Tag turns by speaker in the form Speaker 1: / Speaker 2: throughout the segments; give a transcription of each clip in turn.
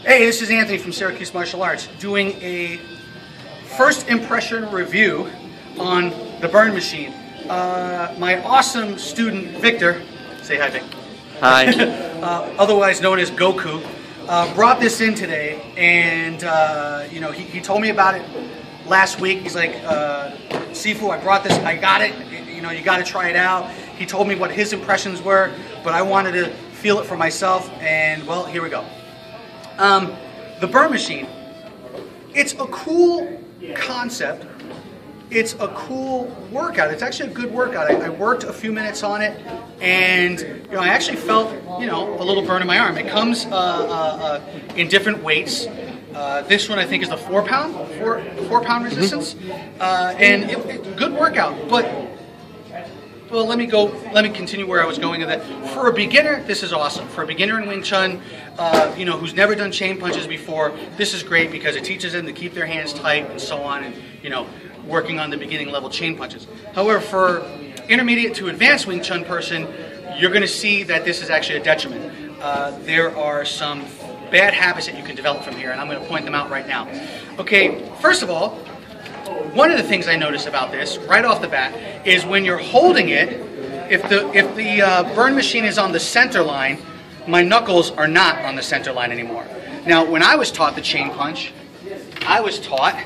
Speaker 1: Hey, this is Anthony from Syracuse Martial Arts doing a first impression review on the Burn Machine. My awesome student, Victor, say hi, Vic.
Speaker 2: Hi.
Speaker 1: Otherwise known as Goku, brought this in today, and you know, he told me about it last week. He's like, Sifu, I brought this, I got it, you know, you got to try it out. He told me what his impressions were, but I wanted to feel it for myself, and well, here we go. The Burn Machine, it's a cool concept. It's a cool workout. It's actually a good workout. I worked a few minutes on it, and you know, I actually felt, you know, a little burn in my arm. It comes in different weights. This one I think is the 4 pound resistance, and good workout. But well, let me continue where I was going with that. For a beginner, this is awesome. For a beginner in Wing Chun, you know, who's never done chain punches before, this is great because it teaches them to keep their hands tight and so on, and you know, working on the beginning level chain punches. However, for intermediate to advanced Wing Chun person, you're going to see that this is actually a detriment. There are some bad habits that you can develop from here, and I'm going to point them out right now. Okay, first of all, one of the things I notice about this right off the bat is when you're holding it, if the Burn Machine is on the center line, my knuckles are not on the center line anymore. Now, when I was taught the chain punch, I was taught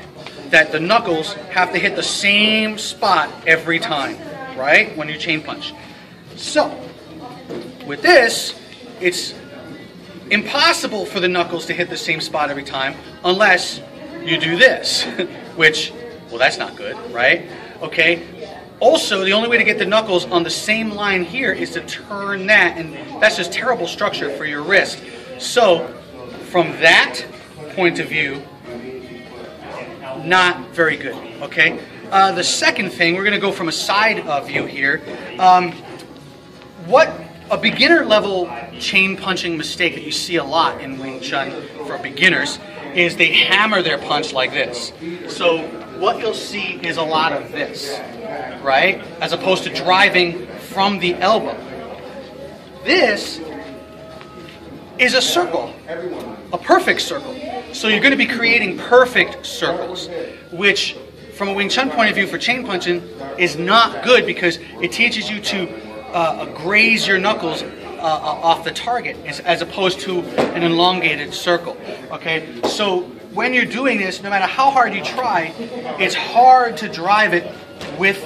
Speaker 1: that the knuckles have to hit the same spot every time, right? When you chain punch. So, with this, it's impossible for the knuckles to hit the same spot every time unless you do this, which, well, that's not good, right? Okay. Also, the only way to get the knuckles on the same line here is to turn that, and that's just terrible structure for your wrist. So, from that point of view, not very good, okay? The second thing, we're going to go from a side view here. What a beginner level chain punching mistake that you see a lot in Wing Chun for beginners is they hammer their punch like this. So what you'll see is a lot of this, right? As opposed to driving from the elbow. This is a circle, a perfect circle. So you're going to be creating perfect circles, which from a Wing Chun point of view for chain punching is not good because it teaches you to graze your knuckles off the target as opposed to an elongated circle. Okay, so when you're doing this, no matter how hard you try, it's hard to drive it with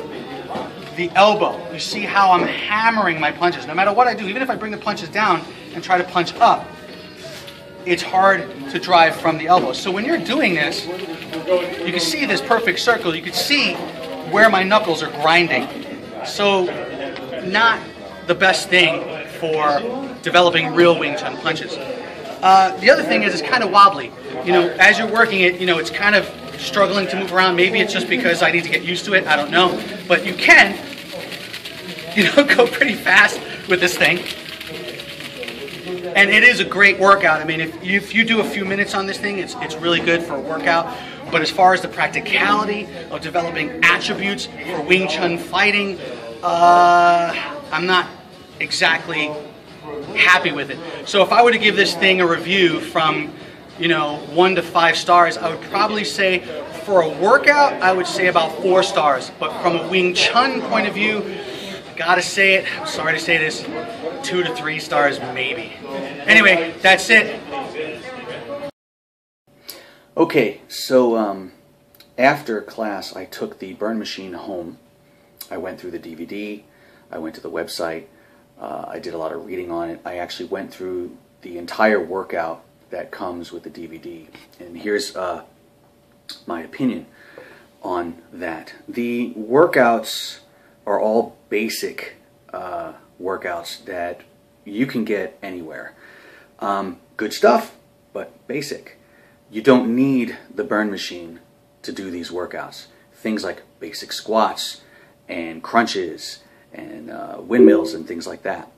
Speaker 1: the elbow. You see how I'm hammering my punches. No matter what I do, even if I bring the punches down and try to punch up, it's hard to drive from the elbow. So when you're doing this, you can see this perfect circle. You can see where my knuckles are grinding. So not the best thing for developing real Wing Chun punches. The other thing is it's kind of wobbly. You know, as you're working it, you know, it's kind of struggling to move around. Maybe it's just because I need to get used to it. I don't know. But you can, you know, go pretty fast with this thing. And it is a great workout. I mean, if you do a few minutes on this thing, it's really good for a workout. But as far as the practicality of developing attributes for Wing Chun fighting, I'm not exactly happy with it. So if I were to give this thing a review from, you know, 1 to 5 stars, I would probably say for a workout, I would say about 4 stars. But from a Wing Chun point of view, gotta say it, I'm sorry to say this, 2 to 3 stars maybe. Anyway, that's it.
Speaker 2: Okay, so after class I took the Burn Machine home. I went through the DVD, I went to the website, I did a lot of reading on it. I actually went through the entire workout that comes with the DVD. And here's my opinion on that. The workouts are all basic workouts that you can get anywhere. Good stuff, but basic. You don't need the Burn Machine to do these workouts. Things like basic squats and crunches and windmills and things like that.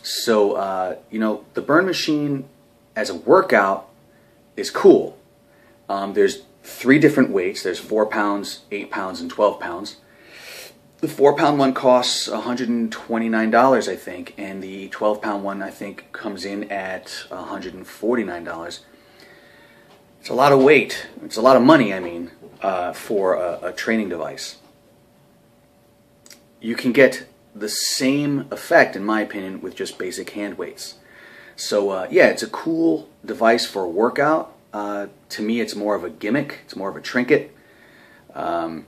Speaker 2: So, you know, the Burn Machine as a workout is cool. There's 3 different weights. There's 4 pounds, 8 pounds, and 12 pounds. The 4-pound one costs $129, I think, and the 12-pound one, I think, comes in at $149. It's a lot of weight. It's a lot of money, I mean, for a training device. You can get the same effect, in my opinion, with just basic hand weights. So yeah, it's a cool device for a workout. To me, it's more of a gimmick. It's more of a trinket. A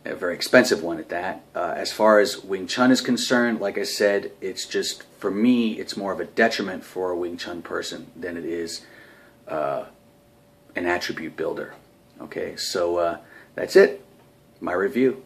Speaker 2: very expensive one at that. As far as Wing Chun is concerned, like I said, it's just, for me, it's more of a detriment for a Wing Chun person than it is an attribute builder. Okay, so that's it. My review.